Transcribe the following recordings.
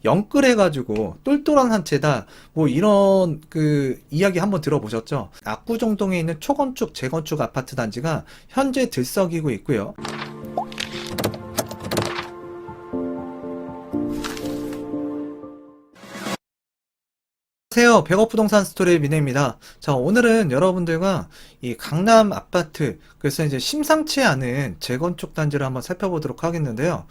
영끌해가지고 똘똘한 한 채다. 뭐 이런 그 이야기 한번 들어보셨죠? 압구정동에 있는 초건축, 재건축 아파트 단지가 현재 들썩이고 있고요. 안녕하세요. 백업부동산 스토리의 민혜입니다. 자, 오늘은 여러분들과 이 강남 아파트, 그래서 이제 심상치 않은 재건축 단지를 한번 살펴보도록 하겠는데요.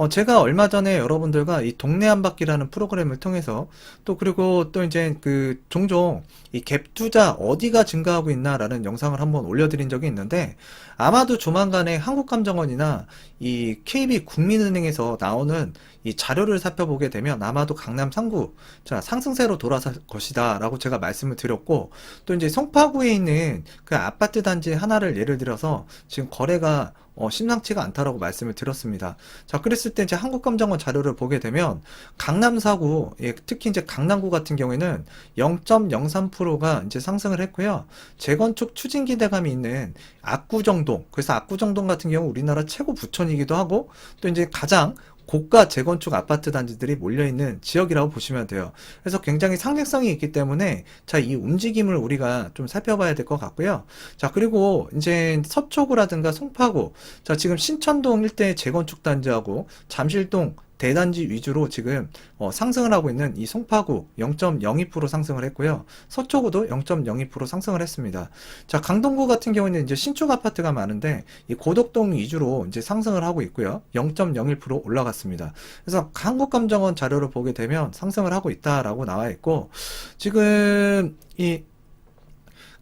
제가 얼마 전에 여러분들과 이 동네 한 바퀴라는 프로그램을 통해서 또 그리고 또 이제 그 종종 이 갭 투자 어디가 증가하고 있나라는 영상을 한번 올려드린 적이 있는데 아마도 조만간에 한국감정원이나 이 KB 국민은행에서 나오는 이 자료를 살펴보게 되면 아마도 강남 3구 자 상승세로 돌아설 것이다 라고 제가 말씀을 드렸고 또 이제 송파구에 있는 그 아파트 단지 하나를 예를 들어서 지금 거래가 심상치가 않다라고 말씀을 드렸습니다. 자, 그랬을 때 이제 한국감정원 자료를 보게 되면 강남 4구, 예, 특히 이제 강남구 같은 경우에는 0.03%가 이제 상승을 했고요. 재건축 추진 기대감이 있는 압구정동, 그래서 압구정동 같은 경우 우리나라 최고 부촌이기도 하고 또 이제 가장 고가 재건축 아파트 단지들이 몰려있는 지역이라고 보시면 돼요. 그래서 굉장히 상징성이 있기 때문에 자, 이 움직임을 우리가 좀 살펴봐야 될 것 같고요. 자, 그리고 이제 서초구라든가 송파구, 자, 지금 신천동 일대 재건축 단지하고 잠실동 대단지 위주로 지금 상승을 하고 있는 이 송파구 0.02% 상승을 했고요. 서초구도 0.02% 상승을 했습니다. 자, 강동구 같은 경우는 이제 신축 아파트가 많은데 이 고덕동 위주로 이제 상승을 하고 있고요. 0.01% 올라갔습니다. 그래서 한국감정원 자료를 보게 되면 상승을 하고 있다라고 나와 있고 지금 이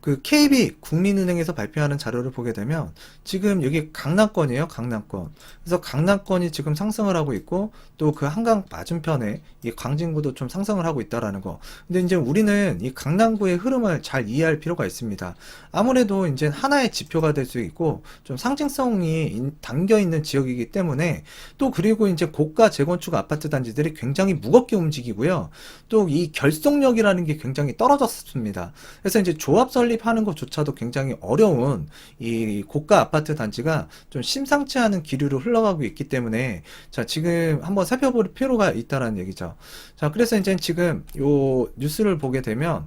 그 KB 국민은행에서 발표하는 자료를 보게 되면 지금 여기 강남권이에요. 강남권. 그래서 강남권이 지금 상승을 하고 있고 또 그 한강 맞은편에 이 광진구도 좀 상승을 하고 있다라는 거. 근데 이제 우리는 이 강남구의 흐름을 잘 이해할 필요가 있습니다. 아무래도 이제 하나의 지표가 될 수 있고 좀 상징성이 담겨 있는 지역이기 때문에 또 그리고 이제 고가 재건축 아파트 단지들이 굉장히 무겁게 움직이고요. 또 이 결속력이라는 게 굉장히 떨어졌습니다. 그래서 이제 조합 설립하는 것조차도 굉장히 어려운 이 고가 아파트 단지가 좀 심상치 않은 기류로 흘러가고 있기 때문에 자, 지금 한번 살펴볼 필요가 있다라는 얘기죠. 자, 그래서 이제 지금 요 뉴스를 보게 되면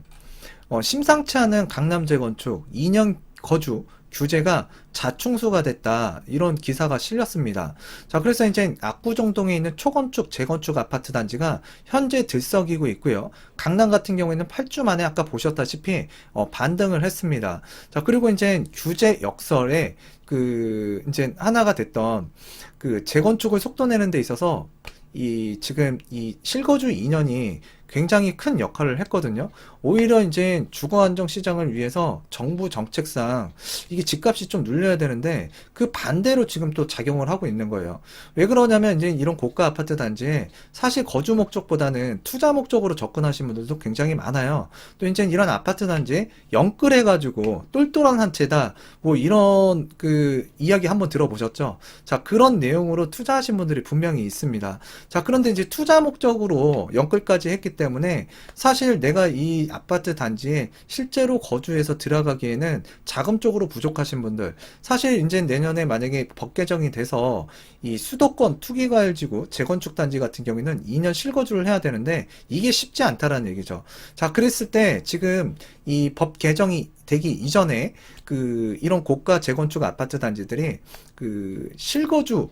심상치 않은 강남 재건축 2년 거주 규제가 자충수가 됐다 이런 기사가 실렸습니다. 자, 그래서 이제 압구정동에 있는 초건축 재건축 아파트 단지가 현재 들썩이고 있고요. 강남 같은 경우에는 8주 만에 아까 보셨다시피 반등을 했습니다. 자, 그리고 이제 규제 역설에 그 이제 하나가 됐던 그 재건축을 속도내는 데 있어서 이 지금 이 실거주 2년이 굉장히 큰 역할을 했거든요. 오히려 이제 주거 안정 시장을 위해서 정부 정책상 이게 집값이 좀 눌려야 되는데 그 반대로 지금 또 작용을 하고 있는 거예요. 왜 그러냐면 이제 이런 고가 아파트 단지에 사실 거주 목적보다는 투자 목적으로 접근하신 분들도 굉장히 많아요. 또 이제 이런 아파트 단지 영끌해가지고 똘똘한 한 채다. 뭐 이런 그 이야기 한번 들어보셨죠? 자, 그런 내용으로 투자하신 분들이 분명히 있습니다. 자, 그런데 이제 투자 목적으로 영끌까지 했기 때문에 사실 내가 이 아파트 단지에 실제로 거주해서 들어가기에는 자금적으로 부족하신 분들, 사실 이제 내년에 만약에 법 개정이 돼서 이 수도권 투기과열지구 재건축 단지 같은 경우에는 2년 실거주를 해야 되는데 이게 쉽지 않다라는 얘기죠. 자, 그랬을 때 지금 이 법 개정이 되기 이전에 그 이런 고가 재건축 아파트 단지들이 그 실거주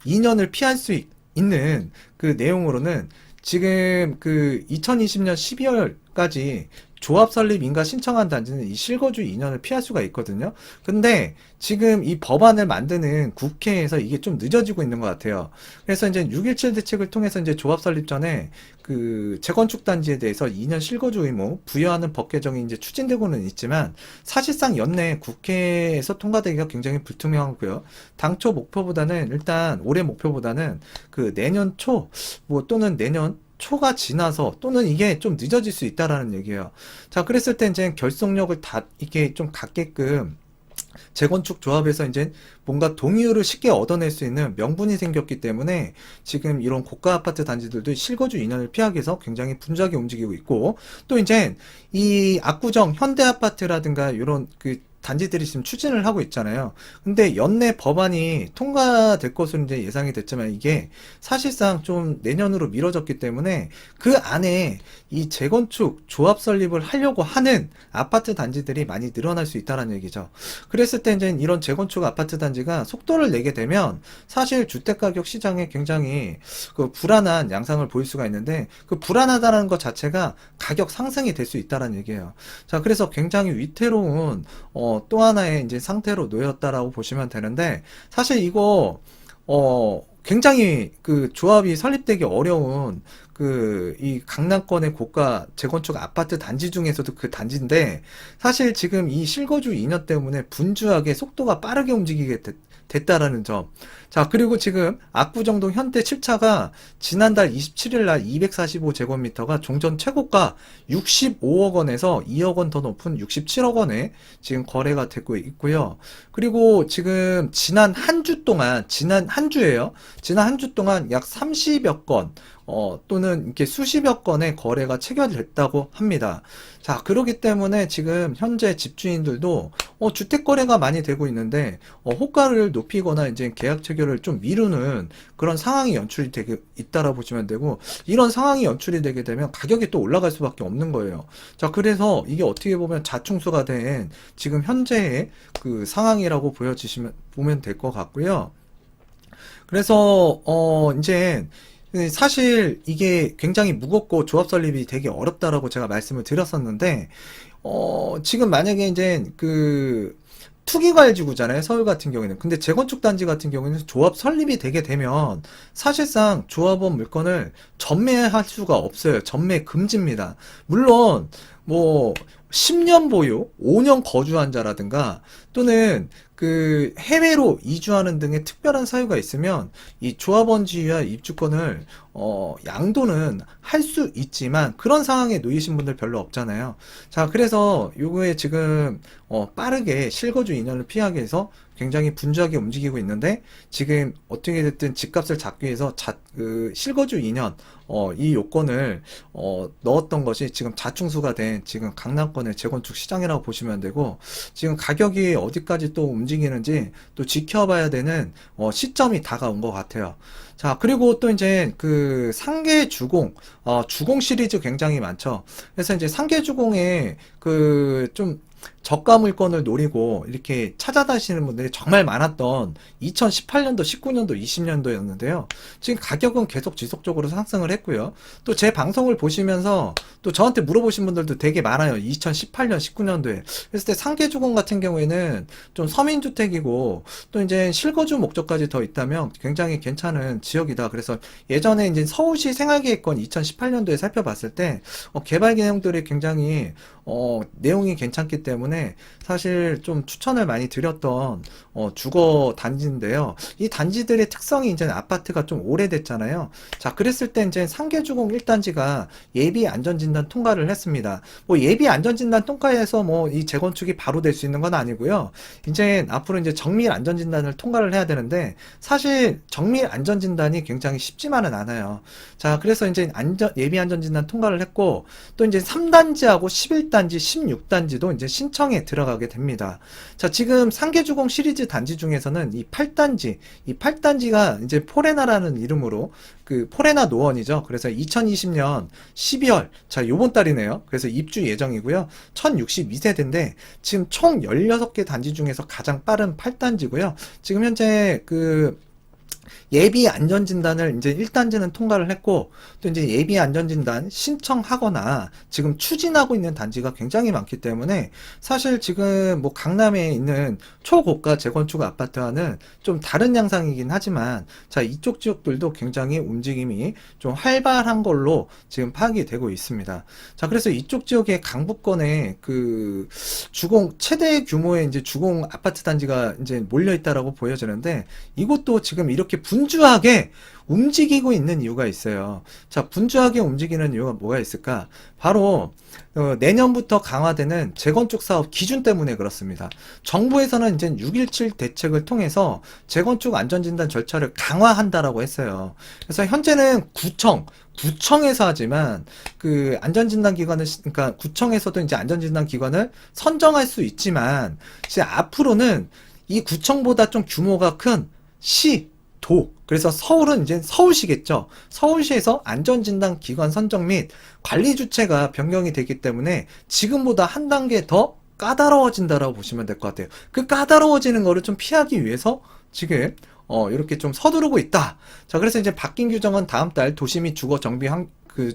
2년을 피할 수 있는 그 내용으로는 지금 그 2020년 12월까지 조합 설립 인가 신청한 단지는 이 실거주 2년을 피할 수가 있거든요. 근데 지금 이 법안을 만드는 국회에서 이게 좀 늦어지고 있는 것 같아요. 그래서 이제 6.17 대책을 통해서 이제 조합 설립 전에 그 재건축 단지에 대해서 2년 실거주 의무 부여하는 법 개정이 이제 추진되고는 있지만 사실상 연내 국회에서 통과되기가 굉장히 불투명하고요. 당초 목표보다는 일단 올해 목표보다는 그 내년 초 뭐 또는 내년 초가 지나서 또는 이게 좀 늦어질 수 있다라는 얘기예요. 자, 그랬을 때 이제 결속력을 다 이게 좀 갖게끔 재건축 조합에서 이제 뭔가 동의율을 쉽게 얻어낼 수 있는 명분이 생겼기 때문에 지금 이런 고가 아파트 단지들도 실거주 2년을 피하기 위해서 굉장히 분주하게 움직이고 있고 또 이제 이 압구정 현대 아파트라든가 이런 그 단지들이 지금 추진을 하고 있잖아요. 근데 연내 법안이 통과될 것으로 이제 예상이 됐지만 이게 사실상 좀 내년으로 미뤄졌기 때문에 그 안에 이 재건축 조합 설립을 하려고 하는 아파트 단지들이 많이 늘어날 수 있다는 얘기죠. 그랬을 때 이제 이런 재건축 아파트 단지가 속도를 내게 되면 사실 주택가격 시장에 굉장히 그 불안한 양상을 보일 수가 있는데 그 불안하다는 것 자체가 가격 상승이 될 수 있다는 얘기예요. 자, 그래서 굉장히 위태로운 또 하나의 이제 상태로 놓였다라고 보시면 되는데 사실 이거 굉장히 그 조합이 설립되기 어려운 이 강남권의 고가 재건축 아파트 단지 중에서도 그 단지인데 사실 지금 이 실거주 인허 때문에 분주하게 속도가 빠르게 움직이게 됐다라는 점. 자, 그리고 지금 압구정동 현대 7차가 지난달 27일 날 245제곱미터가 종전 최고가 65억 원에서 2억 원 더 높은 67억 원에 지금 거래가 되고 있고요. 그리고 지금 지난 한 주 동안, 지난 한 주예요. 지난 한 주 동안 약 30여 건, 또는 이렇게 수십여 건의 거래가 체결됐다고 합니다. 자, 그렇기 때문에 지금 현재 집주인들도 주택 거래가 많이 되고 있는데 호가를 높이거나 이제 계약 체결을 좀 미루는 그런 상황이 연출이 되게 있다라 보시면 되고 이런 상황이 연출이 되게 되면 가격이 또 올라갈 수밖에 없는 거예요. 자, 그래서 이게 어떻게 보면 자충수가 된 지금 현재의 그 상황이라고 보면 될 것 같고요. 그래서 이제 사실 이게 굉장히 무겁고 조합 설립이 되게 어렵다라고 제가 말씀을 드렸었는데, 지금 만약에 이제 투기과열지구잖아요. 서울 같은 경우에는. 근데 재건축 단지 같은 경우에는 조합 설립이 되게 되면 사실상 조합원 물건을 전매할 수가 없어요. 전매 금지입니다. 물론 뭐 10년 보유, 5년 거주한 자라든가 또는 해외로 이주하는 등의 특별한 사유가 있으면 이 조합원 지위와 입주권을 양도는 할 수 있지만 그런 상황에 놓이신 분들 별로 없잖아요. 자, 그래서 요거에 지금 빠르게 실거주 인연을 피하기 위해서 굉장히 분주하게 움직이고 있는데 지금 어떻게 됐든 집값을 잡기 위해서 실거주 인연 이 요건을 넣었던 것이 지금 자충수가 된 지금 강남권의 재건축 시장이라고 보시면 되고 지금 가격이 어디까지 또 움직이는지 또 지켜봐야 되는 시점이 다가온 것 같아요. 자, 그리고 또 이제 상계 주공, 주공 시리즈 굉장히 많죠. 그래서 이제 상계 주공에 좀 저가 물건을 노리고 이렇게 찾아다니시는 분들이 정말 많았던 2018년도, 19년도, 20년도였는데요. 지금 가격은 계속 지속적으로 상승을 했고요. 또 제 방송을 보시면서 또 저한테 물어보신 분들도 되게 많아요. 2018년, 19년도에. 그랬을 때 상계주공 같은 경우에는 좀 서민주택이고 또 이제 실거주 목적까지 더 있다면 굉장히 괜찮은 지역이다. 그래서 예전에 이제 서울시 생활계획권 2018년도에 살펴봤을 때 개발 내용들이 굉장히 내용이 괜찮기 때문에 사실 좀 추천을 많이 드렸던 주거 단지인데요. 이 단지들의 특성이 이제 아파트가 좀 오래됐잖아요. 자, 그랬을 때 이제 상계주공 1단지가 예비 안전진단 통과를 했습니다. 뭐 예비 안전진단 통과해서 뭐 이 재건축이 바로 될 수 있는 건 아니고요. 이제 앞으로 이제 정밀 안전진단을 통과를 해야 되는데 사실 정밀 안전진단이 굉장히 쉽지만은 않아요. 자, 그래서 이제 예비 안전진단 통과를 했고 또 이제 3단지하고 11단지, 16단지도 이제 신청에 들어가게 됩니다. 자, 지금 상계주공 시리즈 단지 중에서는 이 8단지가 이제 포레나라는 이름으로 포레나 노원이죠. 그래서 2020년 12월, 자, 요번 달이네요. 그래서 입주 예정이고요. 1062세대인데 지금 총 16개 단지 중에서 가장 빠른 8단지고요. 지금 현재 예비 안전진단을 이제 1단지는 통과를 했고, 또 이제 예비 안전진단 신청하거나 지금 추진하고 있는 단지가 굉장히 많기 때문에 사실 지금 뭐 강남에 있는 초고가 재건축 아파트와는 좀 다른 양상이긴 하지만 자, 이쪽 지역들도 굉장히 움직임이 좀 활발한 걸로 지금 파악이 되고 있습니다. 자, 그래서 이쪽 지역의 강북권에 주공, 최대 규모의 이제 주공 아파트 단지가 이제 몰려 있다라고 보여지는데 이것도 지금 이렇게 분주하게 움직이고 있는 이유가 있어요. 자, 분주하게 움직이는 이유가 뭐가 있을까? 바로 내년부터 강화되는 재건축 사업 기준 때문에 그렇습니다. 정부에서는 이제 6.17 대책을 통해서 재건축 안전진단 절차를 강화한다라고 했어요. 그래서 현재는 구청에서 하지만 그 안전진단 기관을 그러니까 구청에서도 이제 안전진단 기관을 선정할 수 있지만 이제 앞으로는 이 구청보다 좀 규모가 큰 도, 그래서 서울은 이제 서울시겠죠. 서울시에서 안전진단 기관 선정 및 관리 주체가 변경이 되기 때문에 지금보다 한 단계 더 까다로워진다라고 보시면 될 것 같아요. 그 까다로워지는 거를 좀 피하기 위해서 지금 이렇게 좀 서두르고 있다. 자, 그래서 이제 바뀐 규정은 다음 달 도시 및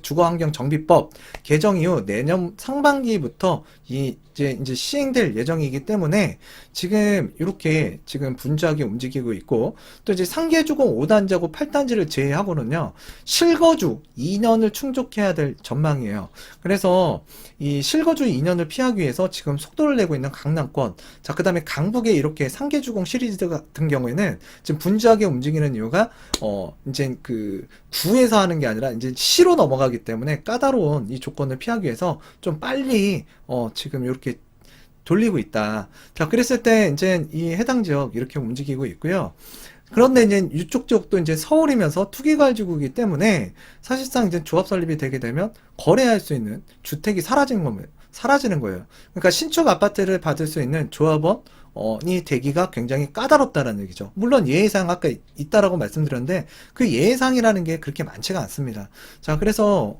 주거환경정비법 개정 이후 내년 상반기부터 이제 시행될 예정이기 때문에 지금 이렇게 지금 분주하게 움직이고 있고, 또 이제 상계주공 5단지하고 8단지를 제외하고는요, 실거주 2년을 충족해야 될 전망이에요. 그래서 이 실거주 2년을 피하기 위해서 지금 속도를 내고 있는 강남권, 자, 그 다음에 강북의 이렇게 상계주공 시리즈 같은 경우에는 지금 분주하게 움직이는 이유가 이제 그 구에서 하는 게 아니라 이제 시로 넘어가기 때문에 까다로운 이 조건을 피하기 위해서 좀 빨리 지금 이렇게 돌리고 있다. 자, 그랬을 때 이제 이 해당 지역 이렇게 움직이고 있고요. 그런데 이제 이쪽 지역도 이제 서울이면서 투기과열지구이기 때문에 사실상 이제 조합 설립이 되게 되면 거래할 수 있는 주택이 사라지는 거예요. 그러니까 신축 아파트를 받을 수 있는 조합원이 되기가 굉장히 까다롭다는 얘기죠. 물론 예외사항 아까 있다라고 말씀드렸는데 그 예외사항이라는 게 그렇게 많지가 않습니다. 자, 그래서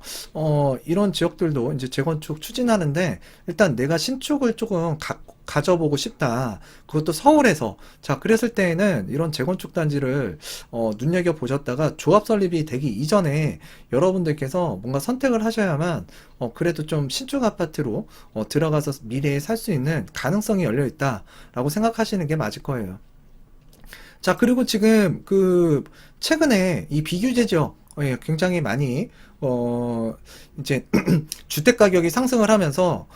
이런 지역들도 이제 재건축 추진하는데 일단 내가 신축을 조금 가져보고 싶다. 그것도 서울에서. 자, 그랬을 때에는 이런 재건축 단지를 눈여겨 보셨다가 조합 설립이 되기 이전에 여러분들께서 뭔가 선택을 하셔야만 그래도 좀 신축 아파트로 들어가서 미래에 살 수 있는 가능성이 열려 있다라고 생각하시는 게 맞을 거예요. 자, 그리고 지금 그 최근에 이 비규제 지역 굉장히 많이 이제 주택 가격이 상승을 하면서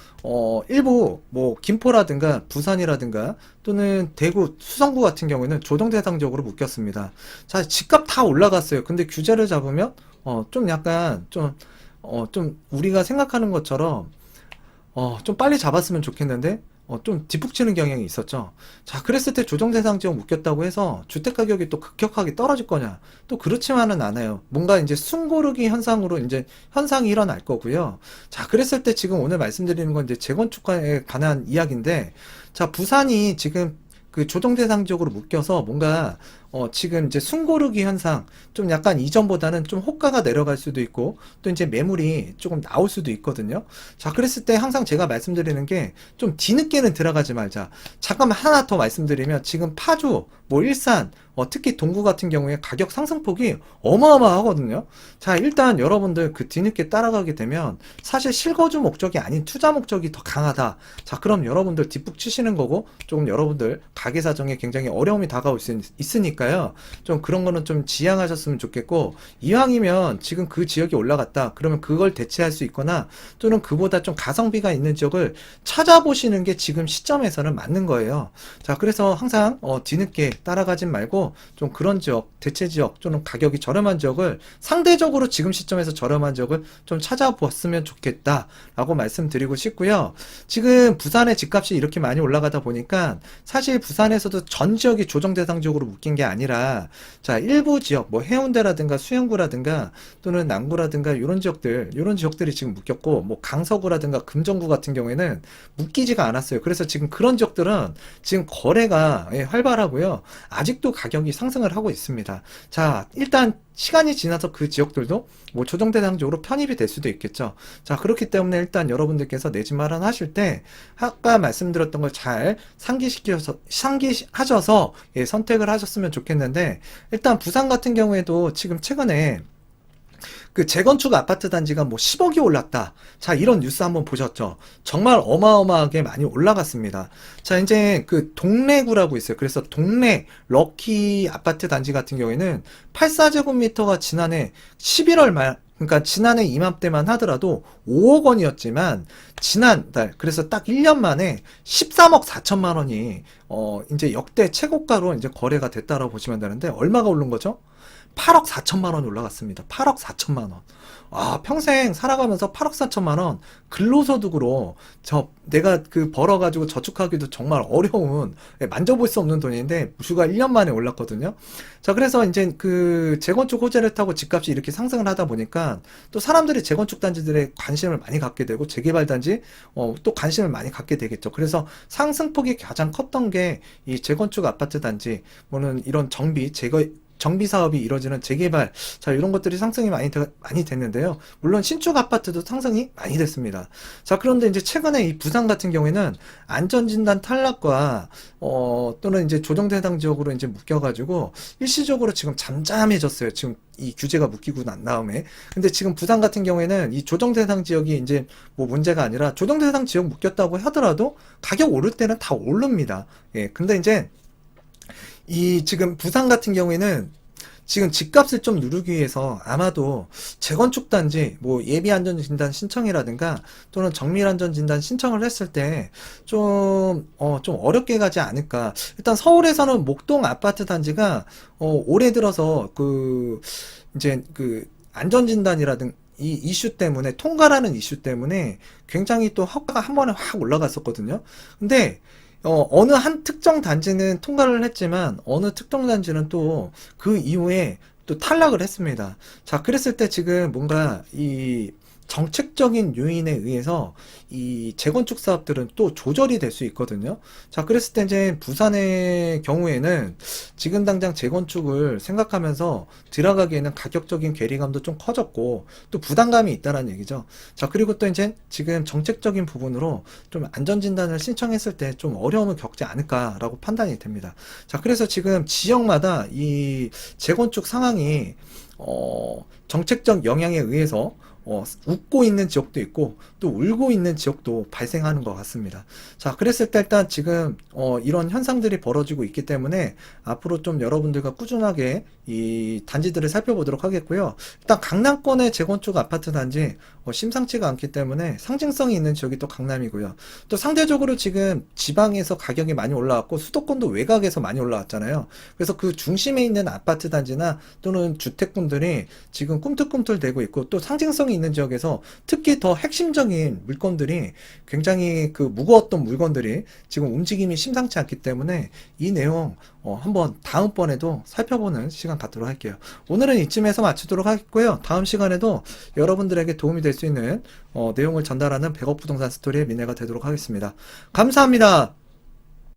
일부 뭐 김포라든가 부산이라든가 또는 대구 수성구 같은 경우에는 조정 대상지역으로 묶였습니다. 자, 집값 다 올라갔어요. 근데 규제를 잡으면 좀 약간 좀 우리가 생각하는 것처럼 좀 빨리 잡았으면 좋겠는데 좀 뒷북치는 경향이 있었죠. 자, 그랬을 때 조정 대상 지역 묶였다고 해서 주택 가격이 또 급격하게 떨어질 거냐? 또 그렇지만은 않아요. 뭔가 이제 숨고르기 현상으로 이제 현상이 일어날 거고요. 자, 그랬을 때 지금 오늘 말씀드리는 건 이제 재건축에 관한 이야기인데, 자, 부산이 지금 그 조정 대상 지역으로 묶여서 뭔가 지금 이제 숨고르기 현상, 좀 약간 이전보다는 좀 호가가 내려갈 수도 있고, 또 이제 매물이 조금 나올 수도 있거든요. 자, 그랬을 때 항상 제가 말씀드리는 게 좀 뒤늦게는 들어가지 말자. 잠깐만 하나 더 말씀드리면 지금 파주, 뭐 일산, 특히 동구 같은 경우에 가격 상승폭이 어마어마하거든요. 자, 일단 여러분들 그 뒤늦게 따라가게 되면 사실 실거주 목적이 아닌 투자 목적이 더 강하다. 자, 그럼 여러분들 뒷북 치시는 거고, 조금 여러분들 가계 사정에 굉장히 어려움이 다가올 수 있으니까요. 좀 그런 거는 좀 지양하셨으면 좋겠고, 이왕이면 지금 그 지역이 올라갔다. 그러면 그걸 대체할 수 있거나 또는 그보다 좀 가성비가 있는 지역을 찾아보시는 게 지금 시점에서는 맞는 거예요. 자, 그래서 항상 뒤늦게 따라가진 말고 좀 그런 지역, 대체 지역, 또는 가격이 저렴한 지역을 상대적으로 지금 시점에서 저렴한 지역을 좀 찾아보았으면 좋겠다라고 말씀드리고 싶고요. 지금 부산의 집값이 이렇게 많이 올라가다 보니까 사실 부산에서도 전 지역이 조정 대상 지역으로 묶인 게 아니라 자, 일부 지역, 뭐 해운대라든가 수영구라든가 또는 남구라든가 이런 지역들이 지금 묶였고, 뭐 강서구라든가 금정구 같은 경우에는 묶이지가 않았어요. 그래서 지금 그런 지역들은 지금 거래가 활발하고요. 아직도 가격이 상승을 하고 있습니다. 자, 일단 시간이 지나서 그 지역들도 뭐 조정 대상적으로 편입이 될 수도 있겠죠. 자, 그렇기 때문에 일단 여러분들께서 내 집 마련하실 때 아까 말씀드렸던 걸 잘 상기하셔서 선택을 하셨으면 좋겠는데, 일단 부산 같은 경우에도 지금 최근에 그 재건축 아파트 단지가 뭐 10억이 올랐다. 자, 이런 뉴스 한번 보셨죠? 정말 어마어마하게 많이 올라갔습니다. 자, 이제 그 동래구라고 있어요. 그래서 동래 럭키 아파트 단지 같은 경우에는 84제곱미터가 지난해 11월 말, 그러니까 지난해 이맘때만 하더라도 5억 원이었지만 지난달, 그래서 딱 1년 만에 13억 4천만 원이 이제 역대 최고가로 이제 거래가 됐다라고 보시면 되는데, 얼마가 오른 거죠? 8억 4천만 원 올라갔습니다. 8억 4천만 원. 아, 평생 살아가면서 8억 4천만 원 근로소득으로 내가 벌어가지고 저축하기도 정말 어려운, 만져볼 수 없는 돈인데, 무수가 1년 만에 올랐거든요. 자, 그래서 이제 재건축 호재를 타고 집값이 이렇게 상승을 하다 보니까 또 사람들이 재건축 단지들에 관심을 많이 갖게 되고, 재개발 단지, 또 관심을 많이 갖게 되겠죠. 그래서 상승폭이 가장 컸던 게 이 재건축 아파트 단지, 뭐는 이런 정비 사업이 이루어지는 재개발, 자, 이런 것들이 상승이 많이 됐는데요. 물론 신축 아파트도 상승이 많이 됐습니다. 자, 그런데 이제 최근에 이 부산 같은 경우에는 안전진단 탈락과, 또는 이제 조정대상 지역으로 이제 묶여가지고, 일시적으로 지금 잠잠해졌어요. 지금 이 규제가 묶이고 난 다음에. 근데 지금 부산 같은 경우에는 이 조정대상 지역이 이제 뭐 문제가 아니라, 조정대상 지역 묶였다고 하더라도 가격 오를 때는 다 오릅니다. 예, 근데 이제 이 지금 부산 같은 경우에는 지금 집값을 좀 누르기 위해서 아마도 재건축 단지 뭐 예비 안전 진단 신청이라든가 또는 정밀 안전 진단 신청을 했을 때 좀 어렵게 가지 않을까. 일단 서울에서는 목동 아파트 단지가 올해 들어서 이제 안전 진단이라든 이 이슈 때문에, 통과라는 이슈 때문에 굉장히 또 허가가 한 번에 확 올라갔었거든요. 근데 어느 한 특정 단지는 통과를 했지만 어느 특정 단지는 또 그 이후에 또 탈락을 했습니다. 자, 그랬을 때 지금 뭔가 이 정책적인 요인에 의해서 이 재건축 사업들은 또 조절이 될 수 있거든요. 자, 그랬을 때 이제 부산의 경우에는 지금 당장 재건축을 생각하면서 들어가기에는 가격적인 괴리감도 좀 커졌고 또 부담감이 있다는 얘기죠. 자, 그리고 또 이제 지금 정책적인 부분으로 좀 안전진단을 신청했을 때 좀 어려움을 겪지 않을까라고 판단이 됩니다. 자, 그래서 지금 지역마다 이 재건축 상황이 정책적 영향에 의해서 웃고 있는 지역도 있고 또 울고 있는 지역도 발생하는 것 같습니다. 자, 그랬을 때 일단 지금 이런 현상들이 벌어지고 있기 때문에 앞으로 좀 여러분들과 꾸준하게 이 단지들을 살펴보도록 하겠고요. 일단 강남권의 재건축 아파트 단지 심상치가 않기 때문에 상징성이 있는 지역이 또 강남이고요. 또 상대적으로 지금 지방에서 가격이 많이 올라왔고 수도권도 외곽에서 많이 올라왔잖아요. 그래서 그 중심에 있는 아파트 단지나 또는 주택군들이 지금 꿈틀꿈틀대고 있고 또 상징성이 있는 지역에서 특히 더 핵심적인 물건들이 굉장히 무거웠던 물건들이 지금 움직임이 심상치 않기 때문에 이 내용 한번 다음번에도 살펴보는 시간 갖도록 할게요. 오늘은 이쯤에서 마치도록 하겠고요. 다음 시간에도 여러분들에게 도움이 될 수 있는 내용을 전달하는 100억 부동산 스토리의 민혜가 되도록 하겠습니다. 감사합니다.